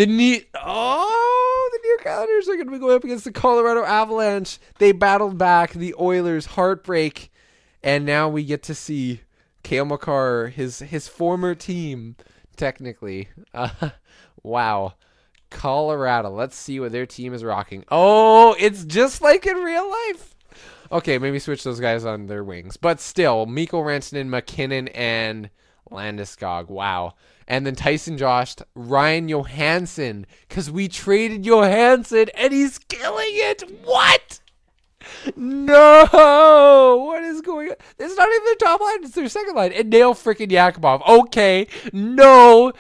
The New York Islanders are going to be going up against the Colorado Avalanche. They battled back the Oilers, heartbreak, and now we get to see Cale Makar, his former team, technically. Wow. Colorado. Let's see what their team is rocking. Oh, it's just like in real life. Okay, maybe switch those guys on their wings. But still, Mikko Rantanen, McKinnon, and Landeskog. Wow. And then Tyson Jost, Ryan Johansson, because we traded Johansson, and he's killing it. What? No. What is going on? It's not even their top line. It's their second line. And Nail freaking Yakubov. Okay. No.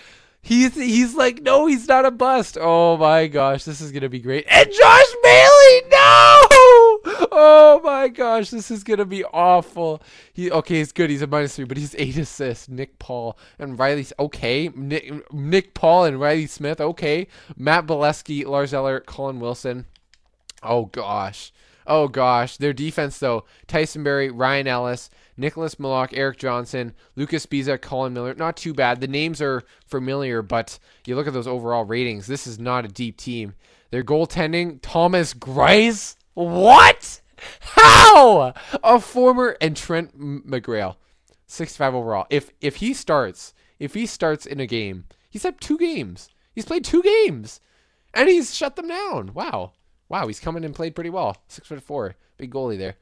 He's like, no, he's not a bust. Oh, my gosh. This is going to be great. And Josh Bailey, no! Oh, my gosh. This is going to be awful. Okay, he's good. He's a -3, but he's 8 assists. Nick Paul and Riley. Okay. Nick Paul and Riley Smith. Okay. Matt Bolesky, Lars Eller, Colin Wilson. Oh, gosh. Oh, gosh. Their defense, though. Tyson Barrie, Ryan Ellis, Nicholas Milok, Eric Johnson, Lucas Biza, Colin Miller. Not too bad. The names are familiar, but you look at those overall ratings. This is not a deep team. Their goaltending, Thomas Greiss. What? How? A former, and Trent McGrail, 65 overall. If he starts in a game, he's had 2 games. He's played 2 games, and he's shut them down. Wow. He's come in and played pretty well. 6'4", big goalie there.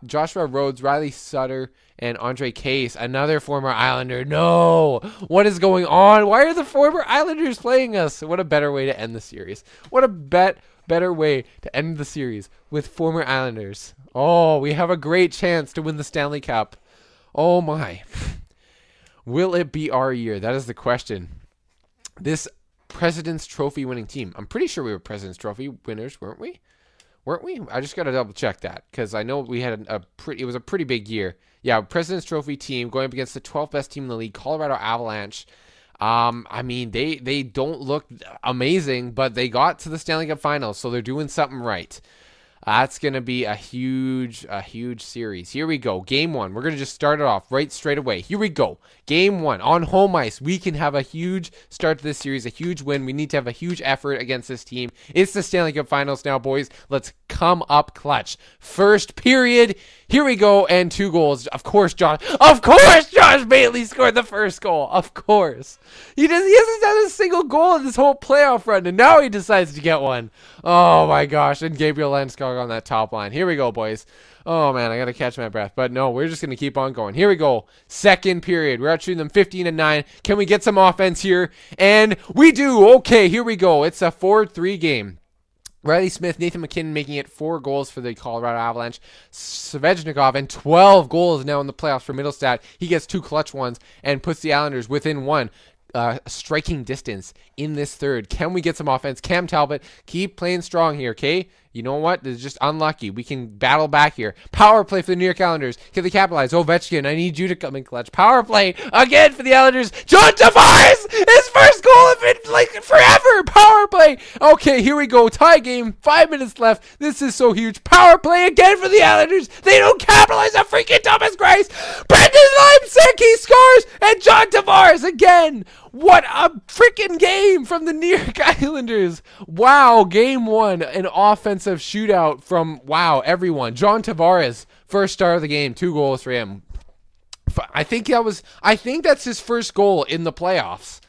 Joshua Rhodes, Riley Sutter, and Andre Case, another former Islander. No! What is going on? Why are the former Islanders playing us? What a better way to end the series. What a better way to end the series with former Islanders. Oh, we have a great chance to win the Stanley Cup. Oh my. Will it be our year? That is the question. This President's Trophy winning team. I'm pretty sure we were President's Trophy winners, weren't we? I just got to double check that because I know we had it was a pretty big year. Yeah, President's Trophy team going up against the 12th best team in the league, Colorado Avalanche. I mean, they don't look amazing, but they got to the Stanley Cup Finals, so they're doing something right. That's going to be a huge series. Here we go. Game 1. We're going to just start it off right straight away. Here we go. Game 1. On home ice, we can have a huge start to this series, a huge win. We need to have a huge effort against this team. It's the Stanley Cup Finals now, boys. Let's come up clutch. First period. Here we go. And 2 goals. Of course, Josh Bailey scored the first goal. Of course. He hasn't had a single goal in this whole playoff run, and now he decides to get one. Oh, my gosh. And Gabriel Landeskog on that top line. Here we go, boys. Oh, man, I got to catch my breath. But no, we're just going to keep on going. Here we go. Second period. We're out shooting them 15-9. Can we get some offense here? And we do. Okay, here we go. It's a 4-3 game. Riley Smith, Nathan McKinnon making it 4 goals for the Colorado Avalanche. Svechnikov and 12 goals now in the playoffs for Middlestat. He gets 2 clutch ones and puts the Islanders within 1. Striking distance in this third. Can we get some offense? Cam Talbot, keep playing strong here, okay? You know what? This is just unlucky. We can battle back here. Power play for the New York Islanders. Can they capitalize? Ovechkin, I need you to come in clutch. Power play again for the Islanders. John Tavares! His first goal of it, like, forever! Power play! Okay, here we go. Tie game. 5 minutes left. This is so huge. Power play again for the Islanders. They don't capitalize on freaking Thomas Greiss. Brendan Leipsic, he scores! And John Tavares again! What a freaking game from the New York Islanders. Wow, game 1, an offensive shootout from, wow, everyone. John Tavares, first star of the game, 2 goals for him. I think that's his first goal in the playoffs.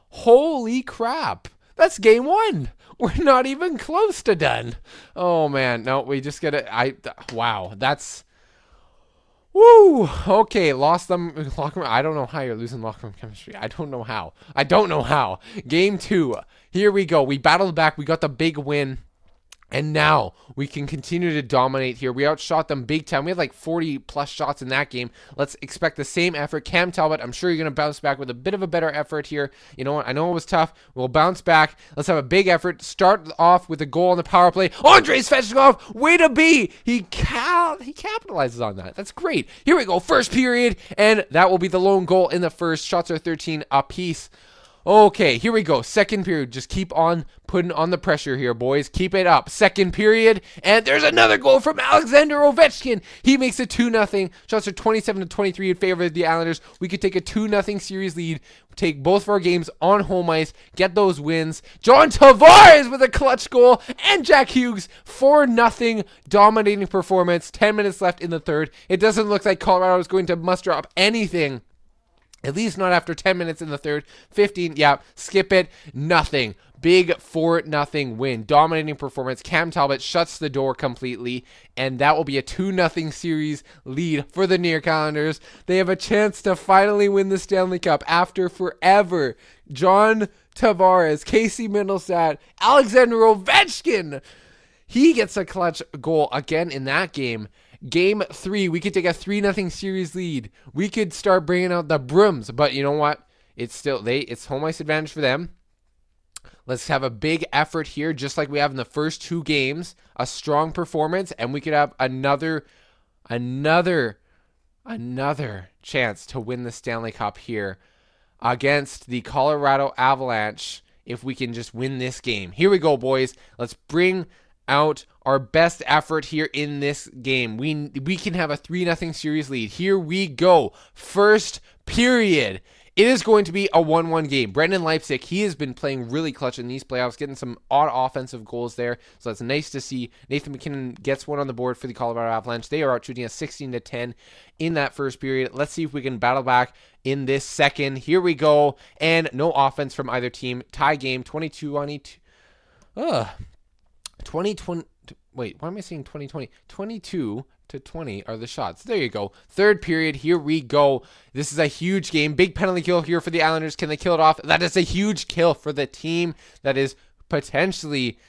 Holy crap. That's game 1. We're not even close to done. Oh, man. No, we just got to, wow, that's... Woo! Okay, lost them. Locker room. I don't know how you're losing locker room chemistry. I don't know how. Game 2. Here we go. We battled back. We got the big win. And now we can continue to dominate here. We outshot them big time. We had like 40-plus shots in that game. Let's expect the same effort. Cam Talbot, I'm sure you're going to bounce back with a bit of a better effort here. You know what? I know it was tough. We'll bounce back. Let's have a big effort. Start off with a goal on the power play. Andrei Svechnikov, way to be. He capitalizes on that. That's great. Here we go. First period. And that will be the lone goal in the first. Shots are 13 apiece. Okay, here we go. Second period. Just keep on putting on the pressure here, boys. Keep it up. Second period. And there's another goal from Alexander Ovechkin. He makes it 2-0. Shots are 27-23 in favor of the Islanders. We could take a 2-0 series lead. Take both of our games on home ice. Get those wins. John Tavares with a clutch goal. And Jack Hughes, 4-0 dominating performance. 10 minutes left in the third. It doesn't look like Colorado is going to muster up anything. At least not after 10 minutes in the third. 15, yeah, skip it. Nothing. Big 4-0 win. Dominating performance. Cam Talbot shuts the door completely, and that will be a 2-0 series lead for the New York Islanders. They have a chance to finally win the Stanley Cup after forever. John Tavares, Casey Mittelstadt, Alexander Ovechkin. He gets a clutch goal again in that game. Game 3, we could take a 3-0 series lead. We could start bringing out the brooms, but you know what? It's home ice advantage for them. Let's have a big effort here, just like we have in the first 2 games. A strong performance, and we could have another chance to win the Stanley Cup here against the Colorado Avalanche if we can just win this game. Here we go, boys. Let's bring out our best effort here in this game. We can have a 3-0 series lead. Here we go. First period. It is going to be a 1-1 game. Brendan Leipzig, he has been playing really clutch in these playoffs, getting some odd offensive goals there. So that's nice to see. Nathan McKinnon gets one on the board for the Colorado Avalanche. They are out shooting a 16-10 in that first period. Let's see if we can battle back in this second. Here we go. And no offense from either team. Tie game, 22-22. 2020. Wait, why am I saying 2020? 22-20 are the shots. There you go. Third period. Here we go. This is a huge game. Big penalty kill here for the Islanders. Can they kill it off? That is a huge kill for the team that is potentially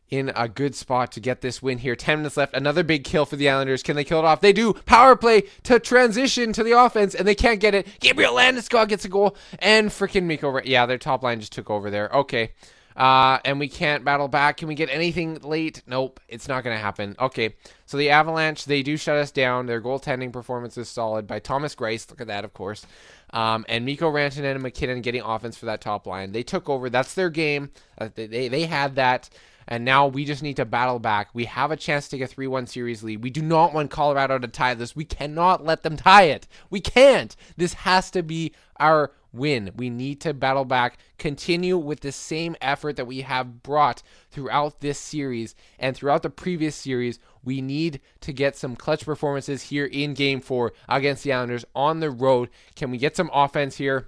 in a good spot to get this win here. 10 minutes left. Another big kill for the Islanders. Can they kill it off? They do. Power play to transition to the offense, and they can't get it. Gabriel Landeskog gets a goal, and freaking Mikko. Yeah, their top line just took over there. Okay. And we can't battle back. Can we get anything late? Nope, it's not going to happen. Okay, so the Avalanche, they do shut us down. Their goaltending performance is solid by Thomas Greiss. Look at that, of course. And Mikko Rantanen and McKinnon getting offense for that top line. They took over. That's their game. They had that. And now we just need to battle back. We have a chance to take a 3-1 series lead. We do not want Colorado to tie this. We cannot let them tie it. We can't. This has to be our win. We need to battle back, continue with the same effort that we have brought throughout this series and throughout the previous series. We need to get some clutch performances here in Game 4 against the Islanders on the road. Can we get some offense here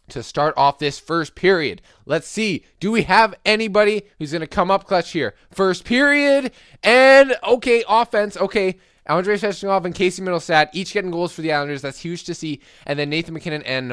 to start off this first period? Let's see. Do we have anybody who's going to come up clutch here? First period. And, okay, offense. Okay. Andrei Shevchenko and Casey Mittelstadt each getting goals for the Islanders. That's huge to see. And then Nathan McKinnon and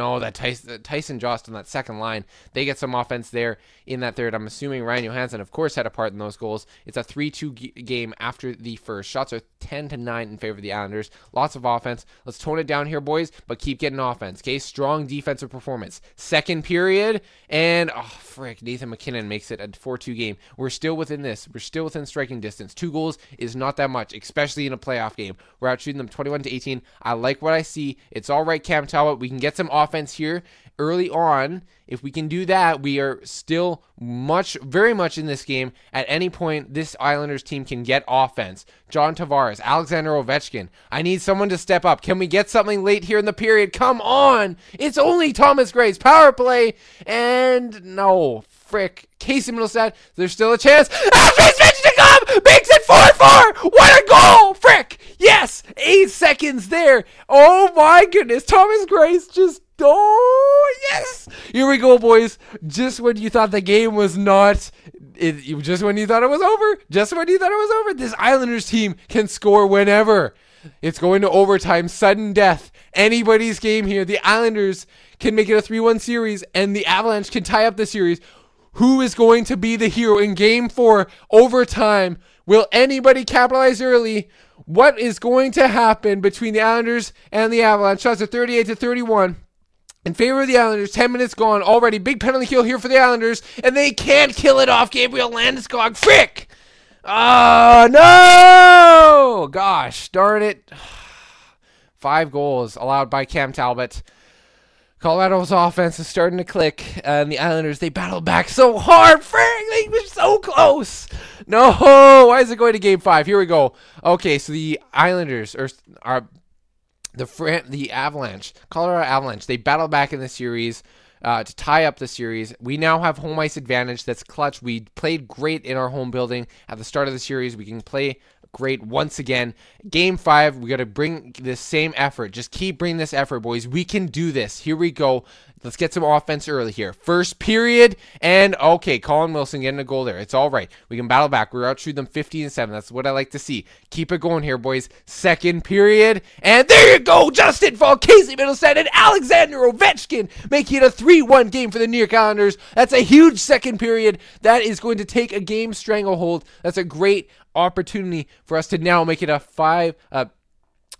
Tyson Jost on that second line. They get some offense there in that third. I'm assuming Ryan Johansson, of course, had a part in those goals. It's a 3-2 game after the first. Shots are 10-9 in favor of the Islanders. Lots of offense. Let's tone it down here, boys, but keep getting offense. Okay, strong defensive performance. Second period, and Nathan McKinnon makes it a 4-2 game. We're still within this. We're still within striking distance. 2 goals is not that much, especially in a playoff game. We're out shooting them 21-18. I like what I see. It's all right, Cam Talbot. We can get some offense here early on. If we can do that, we are still very much in this game. At any point, this Islanders team can get offense. John Tavares, Alexander Ovechkin. I need someone to step up. Can we get something late here in the period? Come on! It's only Thomas Greiss. Power play, and no. Frick. Casey Mittelstadt, there's still a chance. Andrei Svechnikov makes it 4-4. What a goal! Frick! Yes! 8 seconds there. Oh my goodness. Thomas Greiss just... Oh, yes! Here we go, boys. Just when you thought the game was not... just when you thought it was over. Just when you thought it was over. This Islanders team can score whenever. It's going to overtime. Sudden death. Anybody's game here. The Islanders can make it a 3-1 series, and the Avalanche can tie up the series. Who is going to be the hero in Game 4 overtime? Will anybody capitalize early? What is going to happen between the Islanders and the Avalanche? Shots are 38-31. In favor of the Islanders, 10 minutes gone already. Big penalty kill here for the Islanders, and they can't kill it off. Gabriel Landeskog. Frick! Oh, no! Gosh, darn it. 5 goals allowed by Cam Talbot. Colorado's offense is starting to click, and the Islanders, they battle back so hard. Frank, they were so close. No, why is it going to Game 5? Here we go. Okay, so the Islanders are the Avalanche, Colorado Avalanche. They battle back in the series to tie up the series. We now have home ice advantage. That's clutch. We played great in our home building at the start of the series. We can play great once again. Game 5, we got to bring this same effort. Just keep bringing this effort, boys. We can do this. Here we go. Let's get some offense early here. First period, and okay, Colin Wilson getting a goal there. It's all right. We can battle back. We're outshoot them 15-7. That's what I like to see. Keep it going here, boys. Second period, and there you go. Justin Fall, Casey Middlestat, and Alexander Ovechkin making it a 3-1 game for the New York Islanders. That's a huge second period. That is going to take a game stranglehold. That's a great opportunity for us to now make it a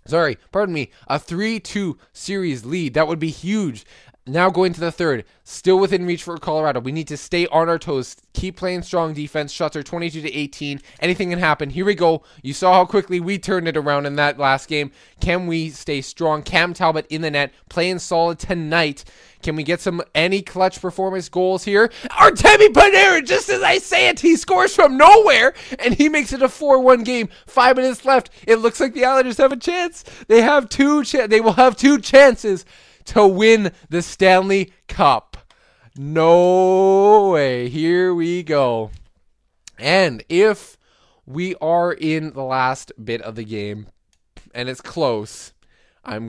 3-2 series lead. That would be huge. Now going to the third, still within reach for Colorado. We need to stay on our toes, keep playing strong defense. Shots are 22-18. Anything can happen. Here we go. You saw how quickly we turned it around in that last game. Can we stay strong? Cam Talbot in the net, playing solid tonight. Can we get any clutch performance goals here? Artemi Panarin, just as I say it, he scores from nowhere, and he makes it a 4-1 game. 5 minutes left. It looks like the Islanders have a chance. They will have 2 chances to win the Stanley Cup. No way. Here we go. And if we are in the last bit of the game and it's close, we're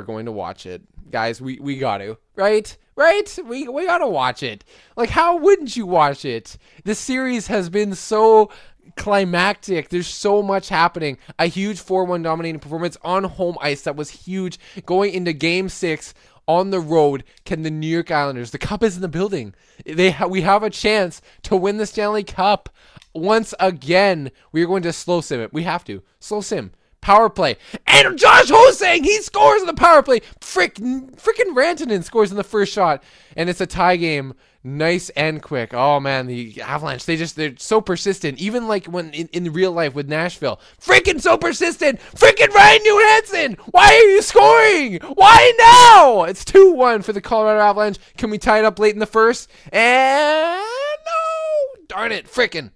going to watch it. Guys, we got to. Right? We got to watch it. Like, how wouldn't you watch it? This series has been so climactic. There's so much happening. A huge 4-1 dominating performance on home ice. That was huge. Going into Game 6 on the road, can the New York Islanders, the cup is in the building. We have a chance to win the Stanley Cup once again. We're going to slow sim it. We have to. Slow sim. Power play. And Josh Hosang, he scores on the power play. Freaking Rantanen scores in the first shot. And it's a tie game. Nice and quick. Oh, man, the Avalanche, they're so persistent. Even like when in real life with Nashville. Freaking so persistent. Freaking Ryan Nugent-Hopkins. Why are you scoring? Why now? It's 2-1 for the Colorado Avalanche. Can we tie it up late in the first? And no. Darn it. Freaking.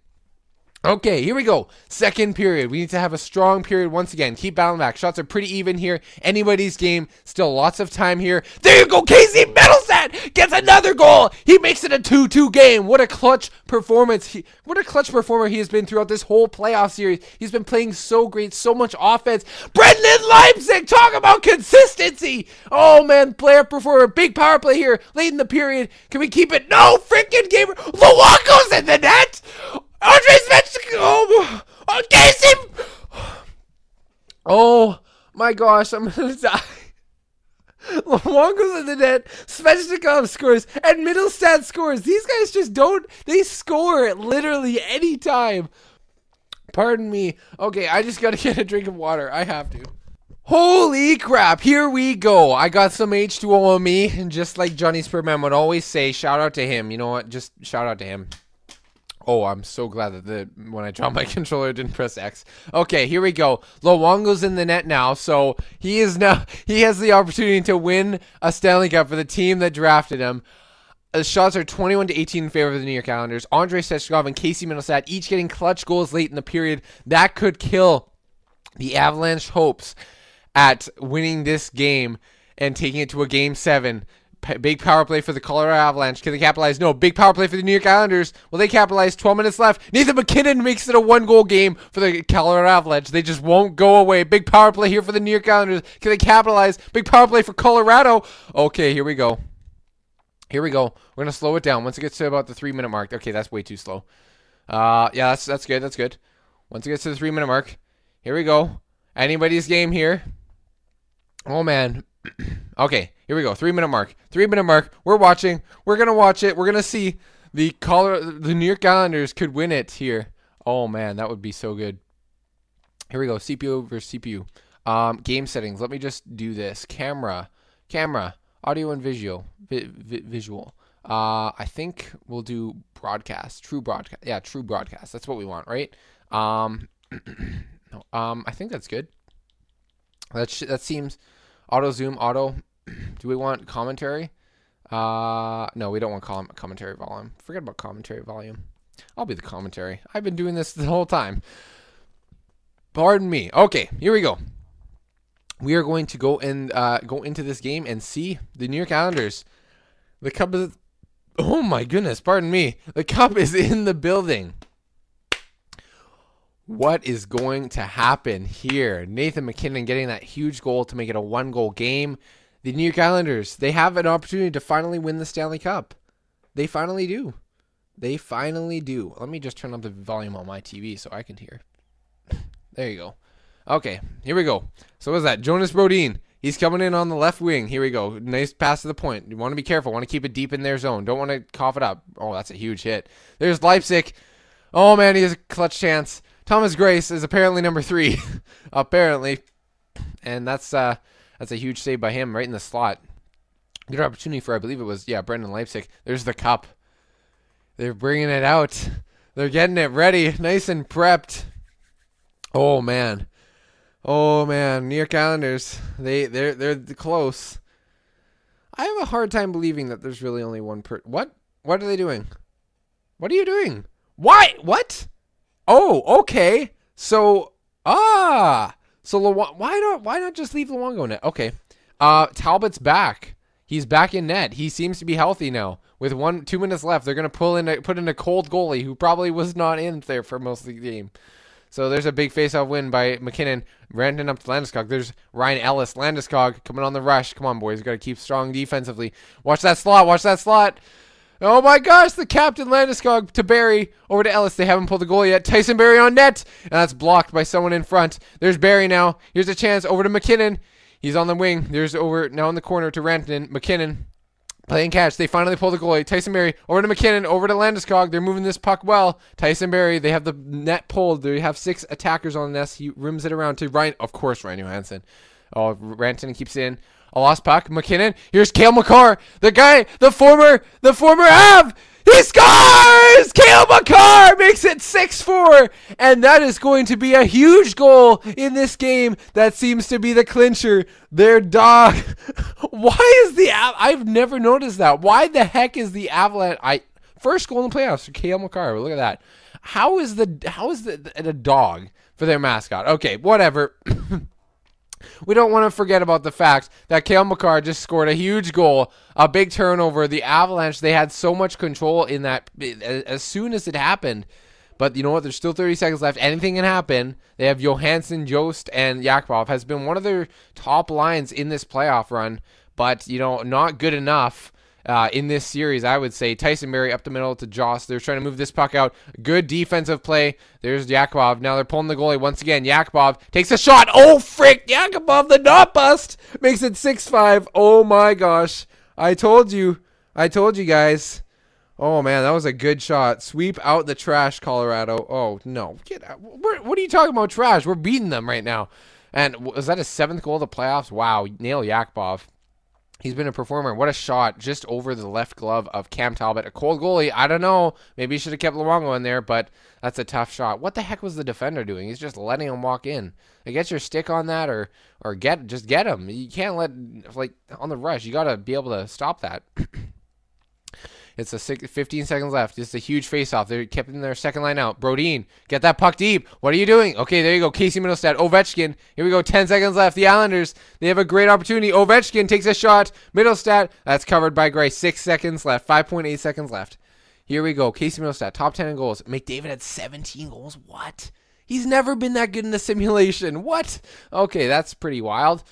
Okay, here we go. Second period. We need to have a strong period once again. Keep battling back. Shots are pretty even here. Anybody's game. Still lots of time here. There you go. Casey Middlestat gets another goal. He makes it a 2-2 game. What a clutch performance. What a clutch performer he has been throughout this whole playoff series. He's been playing so great. So much offense. Brendan Leipzig. Talk about consistency. Oh, man. Player performer. Big power play here. Late in the period. Can we keep it? No. Freaking game. Luongo's in the net. Andre Svechnikov! Oh, Casey! Oh my gosh, I'm gonna die. Luongo's in the net, Svechnikov scores, and Middlestat scores. These guys just they score at literally any time. Pardon me. Okay, I just gotta get a drink of water. I have to. Holy crap, here we go. I got some H2O on me, and just like Johnny Sperman would always say, shout out to him. You know what? Just shout out to him. Oh, I'm so glad that when I dropped my controller, I didn't press X. Okay, here we go. Luongo's in the net now, so he has the opportunity to win a Stanley Cup for the team that drafted him. The shots are 21-18 in favor of the New York Islanders. Andre Svechnikov and Casey Middlestat each getting clutch goals late in the period. That could kill the Avalanche hopes at winning this game and taking it to a Game 7. Big power play for the Colorado Avalanche. Can they capitalize? No. Big power play for the New York Islanders. Will they capitalize? 12 minutes left. Nathan MacKinnon makes it a 1-goal game for the Colorado Avalanche. They just won't go away. Big power play here for the New York Islanders. Can they capitalize? Big power play for Colorado. Okay, here we go. Here we go. We're going to slow it down once it gets to about the 3-minute mark. Okay, that's way too slow. Yeah, that's good. That's good. Once it gets to the 3-minute mark. Here we go. Anybody's game here. Oh, man. Okay, here we go. 3-minute mark. 3-minute mark. We're watching. We're going to watch it. We're going to see the New York Islanders could win it here. Oh, man, that would be so good. Here we go. CPU versus CPU. Game settings. Let me just do this. Camera. Audio and visual. Visual. I think we'll do broadcast. True broadcast. Yeah, true broadcast. That's what we want, right? I think that's good. That seems... Auto zoom, auto. Do we want commentary? No, we don't want commentary volume. Forget about commentary volume. I'll be the commentary. I've been doing this the whole time. Pardon me. Okay, here we go. We are going to go into this game and see the New York Islanders. The cup is... Oh my goodness, pardon me. The cup is in the building. What is going to happen here? Nathan MacKinnon getting that huge goal to make it a 1-goal game. The New York Islanders, they have an opportunity to finally win the Stanley Cup. They finally do. They finally do. Let me just turn up the volume on my TV so I can hear. There you go. Okay, here we go. So what is that? Jonas Brodin. He's coming in on the left wing. Here we go. Nice pass to the point. You want to be careful. Want to keep it deep in their zone. Don't want to cough it up. Oh, that's a huge hit. There's Leipzig. Oh, man, he has a clutch chance. Thomas Grace is apparently number 3. Apparently. And that's a huge save by him right in the slot. Good opportunity for, I believe it was, Brendan Leipzig. There's the cup. They're bringing it out. They're getting it ready. Nice and prepped. Oh, man. Oh, man. New York Islanders. They're close. I have a hard time believing that there's really only one What? What are they doing? What are you doing? Why? What? Oh, okay. So, why not just leave Luongo in net? Okay. Talbot's back. He's back in net. He seems to be healthy now. With 2 minutes left, they're going to put in a cold goalie who probably was not in there for most of the game. So there's a big face-off win by MacKinnon. Ranting up to Landeskog. There's Ryan Ellis. Landeskog coming on the rush. Come on, boys. We've got to keep strong defensively. Watch that slot. Watch that slot. Oh, my gosh. The captain, Landeskog, to Barry. Over to Ellis. They haven't pulled the goal yet. Tyson Barry on net. And that's blocked by someone in front. There's Barry now. Here's a chance. Over to MacKinnon. He's on the wing. There's over now in the corner to Rantanen. MacKinnon playing catch. They finally pull the goalie. Tyson Barry over to MacKinnon. Over to Landeskog. They're moving this puck well. Tyson Barry. They have the net pulled. They have 6 attackers on the nest. He rims it around to Ryan. Of course, Ryan Johansson. Oh, Rantanen keeps it in. A lost puck. MacKinnon. Here's Cale Makar. The guy. The former Av. He scores! Cale Makar makes it 6-4, and that is going to be a huge goal in this game. That seems to be the clincher. Their dog. Why is the I've never noticed that. Why the heck is the Avalanche? First goal in the playoffs for Cale Makar. Look at that. How is a dog for their mascot? Okay, whatever. We don't want to forget about the fact that Cale Makar just scored a huge goal, a big turnover. The Avalanche, they had so much control in that as soon as it happened. But you know what? There's still 30 seconds left. Anything can happen. They have Johansson, Jost, and Yakupov. Has been one of their top lines in this playoff run, but not good enough. In this series, I would say. Tyson Barry up the middle to Jost. They're trying to move this puck out. Good defensive play. There's Yakupov. Now they're pulling the goalie once again. Yakupov takes a shot. Oh, frick. Yakupov, the not bust. Makes it 6-5. Oh, my gosh. I told you guys. Oh, man, that was a good shot. Sweep out the trash, Colorado. Oh, no. Get out. What are you talking about trash? We're beating them right now. And was that his 7th goal of the playoffs? Wow. Nail Yakupov. He's been a performer. What a shot just over the left glove of Cam Talbot. A cold goalie. I don't know. Maybe he should have kept Luongo in there, but that's a tough shot. What the heck was the defender doing? He's just letting him walk in. Get your stick on that or just get him. You can't let, on the rush. You got to be able to stop that. It's 15 seconds left. It's a huge face-off. They're kept in their second line out. Brodin, get that puck deep. What are you doing? Okay, there you go. Casey Middlestad. Ovechkin. Here we go. 10 seconds left. The Islanders, they have a great opportunity. Ovechkin takes a shot. Middlestad. That's covered by Gray. 6 seconds left. 5.8 seconds left. Here we go. Casey Middlestad. Top 10 in goals. McDavid had 17 goals. What? He's never been that good in the simulation. What? Okay, that's pretty wild.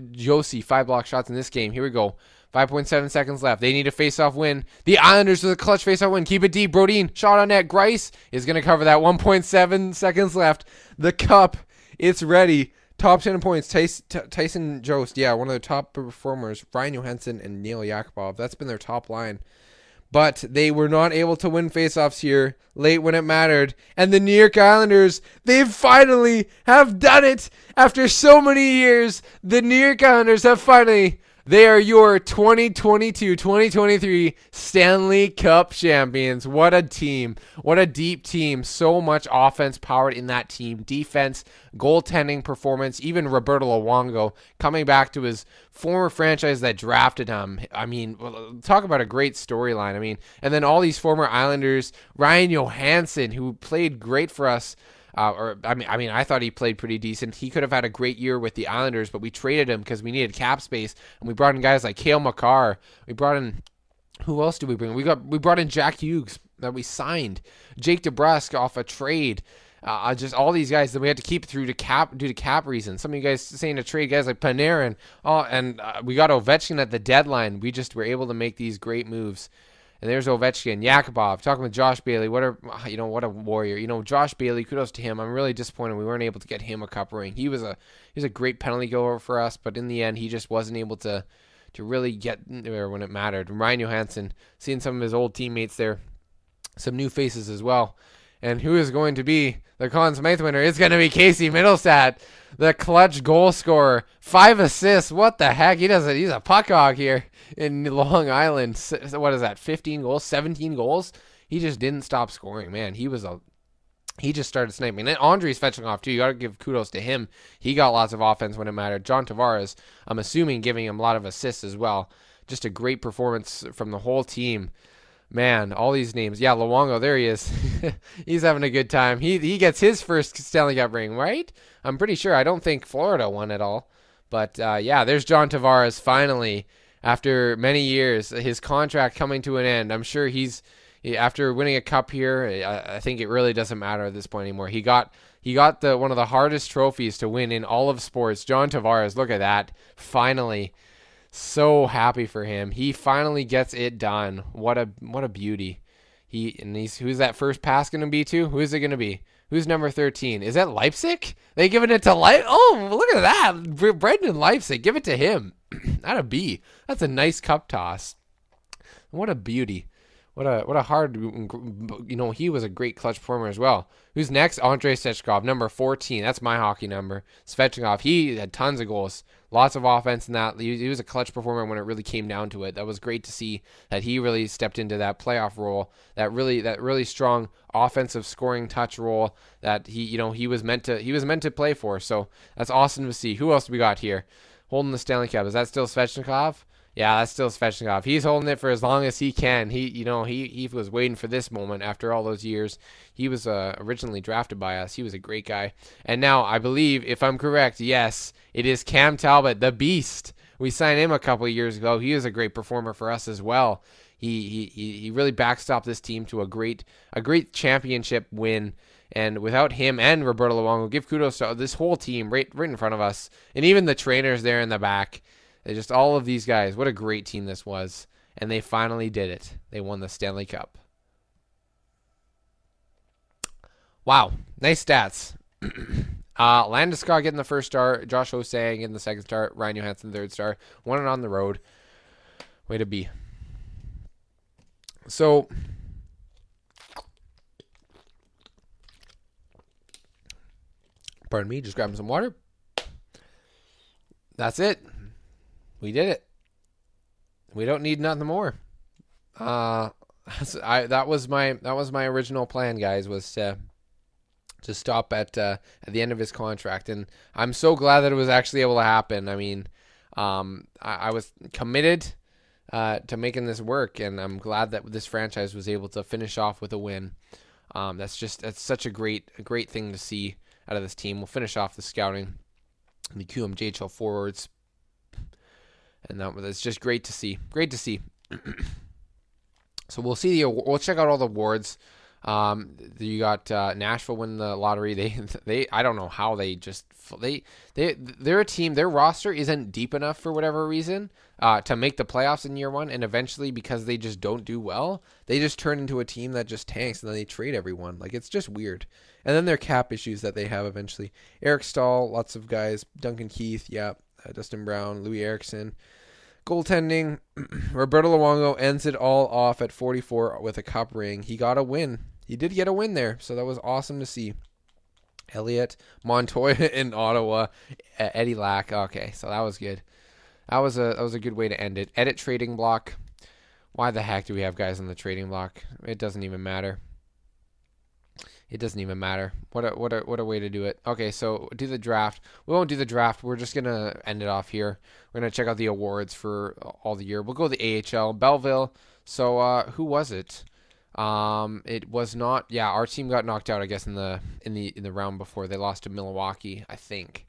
Josie, 5 block shots in this game. Here we go. 5.7 seconds left. They need a face-off win. The Islanders with a clutch face-off win. Keep it deep. Brodin, shot on net. Grice is going to cover that. 1.7 seconds left. The cup, it's ready. Top 10 points. Tyson Jost, one of the top performers. Ryan Johansson and Neil Yakupov. That's been their top line. But they were not able to win face-offs here late when it mattered. And the New York Islanders, they finally have done it. After so many years, the New York Islanders have finally They are your 2022-2023 Stanley Cup champions. What a team. What a deep team. So much offense powered in that team. Defense, goaltending performance, even Roberto Luongo coming back to his former franchise that drafted him. I mean, talk about a great storyline. I mean, and then all these former Islanders, Ryan Johansson, who played great for us. I thought he played pretty decent. He could have had a great year with the Islanders, but we traded him because we needed cap space, and we brought in guys like Cale Makar. We brought in, who else did we bring? We brought in Jack Hughes that we signed, Jake DeBrusk off a trade. Just all these guys that we had to keep due to cap reasons. Some of you guys saying to trade guys like Panarin. We got Ovechkin at the deadline. We just were able to make these great moves. And there's Ovechkin, Yakubov, talking with Josh Bailey. What a warrior. Josh Bailey, kudos to him. I'm really disappointed we weren't able to get him a cup ring. He was a great penalty goer for us, but in the end, he just wasn't able to really get there when it mattered. Ryan Johansson, seeing some of his old teammates there, some new faces as well. And who is going to be the Conn Smythe winner? It's going to be Casey Middlestat, the clutch goal scorer. 5 assists. What the heck? He's a puck hog here in Long Island. What is that? 15 goals? 17 goals? He just didn't stop scoring, man. He just started sniping. And then Andrei's fetching off, too. You got to give kudos to him. He got lots of offense when it mattered. John Tavares, I'm assuming, giving him a lot of assists as well. Just a great performance from the whole team. Man, all these names. Yeah, Luongo, there he is. He's having a good time. He gets his first Stanley Cup ring, right? I'm pretty sure. I don't think Florida won at all. But, yeah, there's John Tavares finally. After many years, his contract coming to an end. I'm sure after winning a cup here, I think it really doesn't matter at this point anymore. He got one of the hardest trophies to win in all of sports. John Tavares, look at that. Finally. So happy for him. He finally gets it done. What a beauty. Who's that first pass going to be to? Who is it going to be? Who's number 13? Is that Leipzig? They giving it to Oh, look at that. Brendan Leipzig. Give it to him. That'd a B. That's a nice cup toss. What a beauty. What a hard, he was a great clutch performer as well. Who's next? Andrei Svechnikov, number 14. That's my hockey number. Svechnikov, he had tons of goals. Lots of offense in that. He was a clutch performer when it really came down to it. That was great to see that he really stepped into that playoff role, that really strong offensive scoring touch role that he was meant to play for. So that's awesome to see. Who else do we got here? Holding the Stanley Cup. Is that still Svechnikov? Yeah, that's still Svechnikov. He's holding it for as long as he can. He was waiting for this moment after all those years. He was originally drafted by us. He was a great guy. And now, I believe, if I'm correct, yes, it is Cam Talbot, the Beast. We signed him a couple of years ago. He was a great performer for us as well. He really backstopped this team to a great championship win. And without him and Roberto Luongo, give kudos to this whole team right in front of us. And even the trainers there in the back. Just all of these guys. What a great team this was. And they finally did it. They won the Stanley Cup. Wow. Nice stats. Landeskog getting the first star. Josh Osang getting the second star. Ryan Johansson third star. Won it on the road. Way to be. So, pardon me. Just grabbing some water. That's it. We did it. We don't need nothing more. That was my original plan, guys, was to stop at the end of his contract, and I'm so glad that it was actually able to happen. I mean, I was committed to making this work, and I'm glad that this franchise was able to finish off with a win. That's such a great thing to see out of this team. We'll finish off the scouting, the QMJHL forwards. And that's just great to see. Great to see. So we'll see we'll check out all the awards. You got Nashville win the lottery. They I don't know how they're a team. Their roster isn't deep enough for whatever reason to make the playoffs in year one. And eventually, because they just don't do well, they just turn into a team that just tanks and then they trade everyone. Like, it's just weird. And then their cap issues that they have eventually. Eric Stahl, lots of guys. Duncan Keith, yeah. Dustin Brown, Louis Eriksson. Goaltending, Roberto Luongo ends it all off at 44 with a cup ring. He got a win. He did get a win there, so that was awesome to see. Elliott, Montoya in Ottawa, Eddie Lack. Okay, so that was good. That was a good way to end it. Edit trading block. Why the heck do we have guys on the trading block? It doesn't even matter. It doesn't even matter. What a way to do it. Okay, so do the draft. We won't do the draft. We're just gonna end it off here. We're gonna check out the awards for all the year. We'll go to the AHL. Belleville. So who was it? It was not. Yeah, our team got knocked out. I guess in the round before they lost to Milwaukee. I think.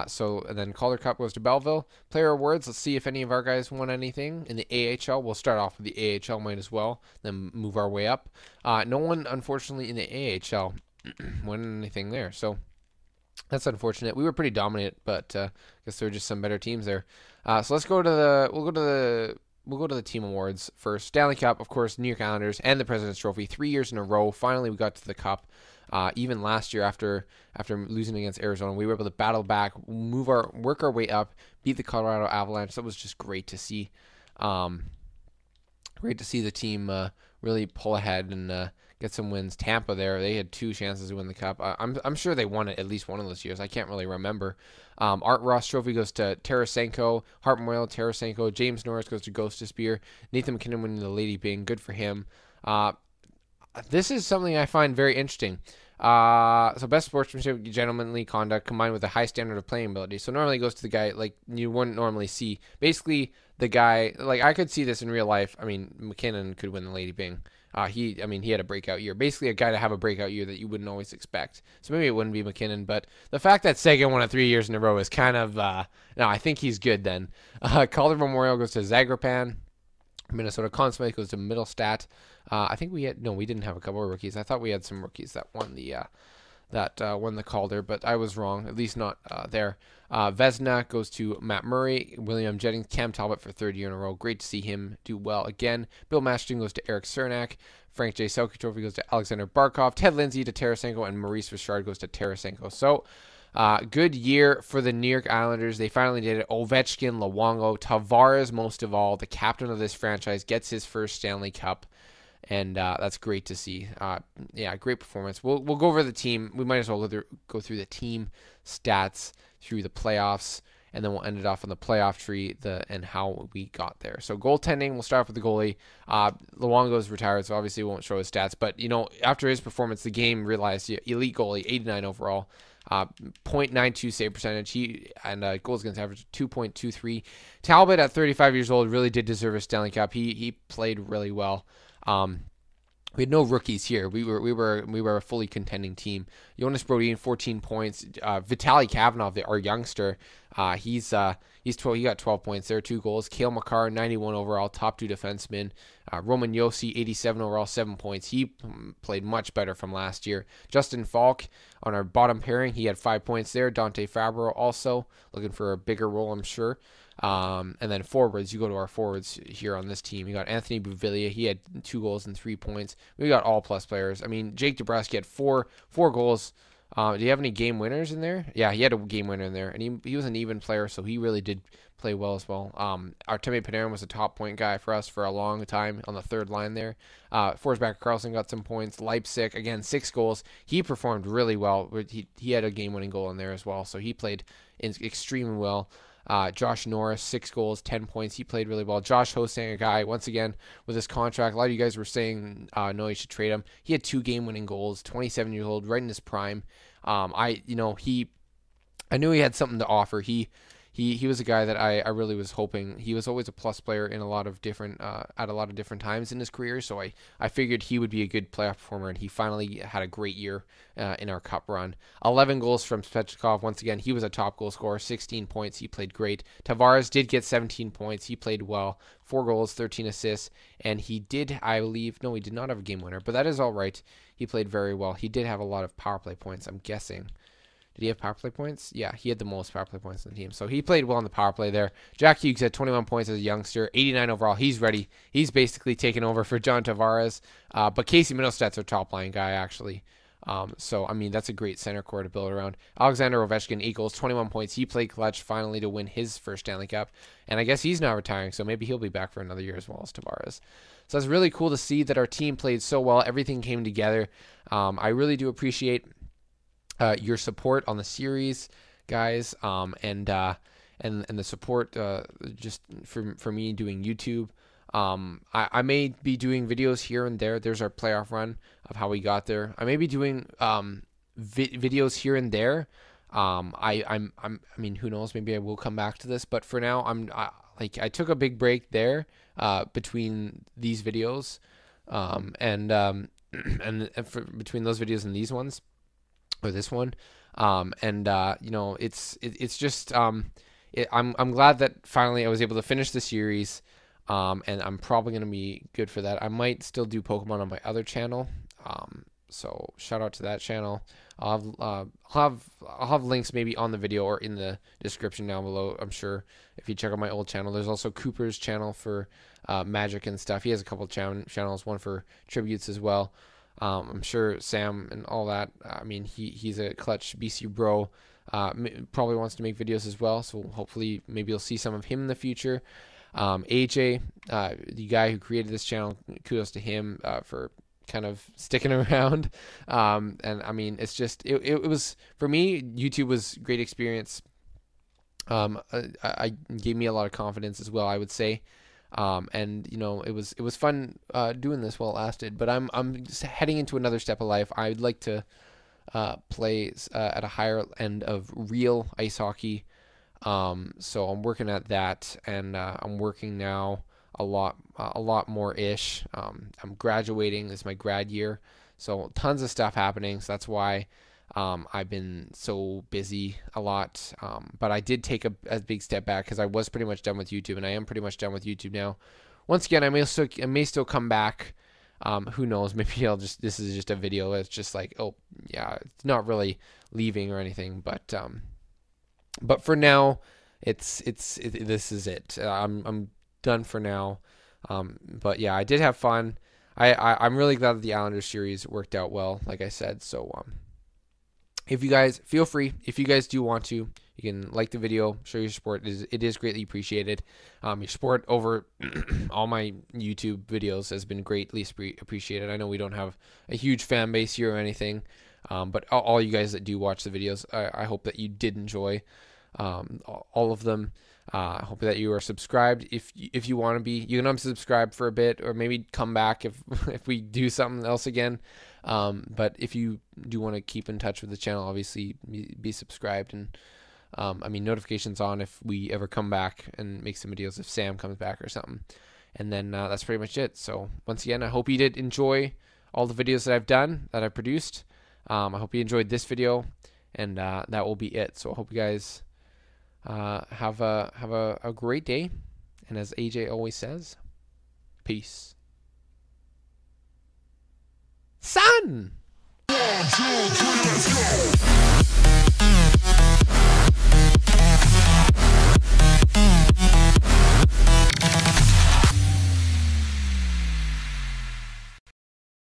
So and then Calder Cup goes to Belleville. Player awards. Let's see if any of our guys won anything in the AHL. We'll start off with the AHL, might as well, then move our way up. No one, unfortunately, in the AHL won anything there. So that's unfortunate. We were pretty dominant, but I guess there were just some better teams there. So let's go to the. We'll go to the team awards first. Stanley Cup, of course, New York Islanders and the President's Trophy. 3 years in a row. Finally, we got to the Cup. Even last year, after losing against Arizona, we were able to battle back, work our way up, beat the Colorado Avalanche. That was just great to see. Great to see the team really pull ahead and get some wins. Tampa there, they had 2 chances to win the Cup. I'm sure they won it at least one of those years. I can't really remember. Art Ross Trophy goes to Tarasenko, Hart Memorial, Tarasenko. James Norris goes to Ghost to Spear. Nathan McKinnon winning the Lady Byng. Good for him. This is something I find very interesting. So best sportsmanship, gentlemanly conduct combined with a high standard of playing ability. So normally it goes to the guy like you wouldn't normally see. Basically, the guy like I could see this in real life. I mean, McKinnon could win the Lady Byng. He had a breakout year. Basically, a guy to have a breakout year that you wouldn't always expect. So maybe it wouldn't be McKinnon, but the fact that Seguin won it 3 years in a row is kind of no. I think he's good then. Calder Memorial goes to Zagrapan. Minnesota Conn Smythe goes to Middlestat. I think we didn't have a couple of rookies. I thought we had some rookies that won the Calder, but I was wrong. At least not there. Vezina goes to Matt Murray. William Jennings, Cam Talbot for 3rd year in a row. Great to see him do well again. Bill Masterton goes to Eric Cernak. Frank J. Selke Trophy goes to Alexander Barkov. Ted Lindsay to Tarasenko, and Maurice Richard goes to Tarasenko. So, good year for the New York Islanders. They finally did it. Ovechkin, Luongo, Tavares, most of all, the captain of this franchise, gets his first Stanley Cup. And that's great to see. Great performance. We'll go over the team. We might as well go through the team stats through the playoffs, and then we'll end it off on the playoff tree and how we got there. So goaltending, we'll start off with the goalie. Luongo's retired, so obviously we won't show his stats. But after his performance, the game realized elite goalie, 89 overall, .92 save percentage. Goals against average 2.23. Talbot at 35 years old really did deserve a Stanley Cup. He played really well. We had no rookies here. We were a fully contending team. Jonas Brodin, 14 points. Vitaly Kavanov, our youngster, he's 12. He got 12 points there, 2 goals. Cale Makar, 91 overall, top 2 defenseman. Roman Josi, 87 overall, 7 points. He played much better from last year. Justin Falk on our bottom pairing, he had 5 points there. Dante Fabro also looking for a bigger role, I'm sure. And then forwards, you go to our forwards here on this team. You got Anthony Bouvillia. He had 2 goals and 3 points. We got all plus players. I mean, Jake DeBrusk had four goals. Do you have any game winners in there? Yeah, he had a game winner in there, and he was an even player, so he really did play well as well. Artemi Panarin was a top point guy for us for a long time on the 3rd line there. Forsback Carlson got some points. Leipzig, again, 6 goals. He performed really well. He had a game-winning goal in there as well, so he played extremely well. Josh Norris, 6 goals, 10 points. He played really well. Josh Hosang, a guy, once again, with his contract. A lot of you guys were saying, no, you should trade him. He had 2 game-winning goals, 27 years old, right in his prime. I knew he had something to offer. He was a guy that I really was hoping. He was always a plus player in a lot of different at a lot of different times in his career. So I figured he would be a good playoff performer, and he finally had a great year in our cup run. 11 goals from Svechnikov. Once again, he was a top goal scorer. 16 points. He played great. Tavares did get 17 points. He played well. 4 goals, 13 assists, and he did, I believe, no, he did not have a game winner, but that is all right. He played very well. He did have a lot of power play points, I'm guessing. Did he have power play points? Yeah, he had the most power play points on the team. So he played well on the power play there. Jack Hughes had 21 points as a youngster, 89 overall. He's ready. He's basically taken over for John Tavares. But Casey Middlestat's our top line guy, actually. So, I mean, that's a great center core to build around. Alexander Ovechkin, 8 goals, 21 points. He played clutch finally to win his first Stanley Cup. And I guess he's now retiring, so maybe he'll be back for another year as well as Tavares. So it's really cool to see that our team played so well. Everything came together. I really do appreciate your support on the series, guys. and the support just for me doing YouTube. I may be doing videos here and there. There's our playoff run of how we got there. I may be doing videos here and there. I mean, who knows? Maybe I will come back to this, but for now, I took a big break there between these videos, between those videos and these ones, or this one, you know, it's just I'm glad that finally I was able to finish the series. And I'm probably going to be good for that. I might still do Pokemon on my other channel. So shout out to that channel. I'll have links maybe on the video or in the description down below. I'm sure if you check out my old channel, there's also Cooper's channel for magic and stuff. He has a couple channels, one for tributes as well. I'm sure Sam and all that. I mean, he's a clutch BC bro. Probably wants to make videos as well. So hopefully maybe you'll see some of him in the future. AJ, the guy who created this channel, kudos to him for kind of sticking around. And I mean, it's just it was, for me, YouTube was a great experience. I gave me a lot of confidence as well, I would say. And you know, it was fun doing this while it lasted. But I'm just heading into another step of life. I'd like to play at a higher end of real ice hockey. So I'm working at that, and I'm working now a lot more ish. I'm graduating. This is my grad year, so tons of stuff happening. So that's why I've been so busy a lot. But I did take a big step back because I was pretty much done with YouTube, and I am pretty much done with YouTube now. Once again, I may still come back. Who knows? Maybe this is just a video. It's just like, oh yeah, it's not really leaving or anything, but for now, this is it. I'm done for now. But yeah, I did have fun. I'm really glad that the Islanders series worked out well, like I said. So if you guys feel free, if you guys do want to, you can like the video, show your support. It is greatly appreciated. Your support over all my YouTube videos has been greatly appreciated. I know we don't have a huge fan base here or anything, but all you guys that do watch the videos, I hope that you did enjoy all of them. I hope that you are subscribed. If you want to be, you can unsubscribe for a bit, or maybe come back if we do something else again. But if you do want to keep in touch with the channel, obviously be subscribed, and I mean, notifications on if we ever come back and make some videos, if Sam comes back or something. And then that's pretty much it. So once again, I hope you did enjoy all the videos that I've done, that I produced. I hope you enjoyed this video, and that will be it. So I hope you guys have a great day, and as AJ always says, peace. Son! 1, 2, 3, let's go!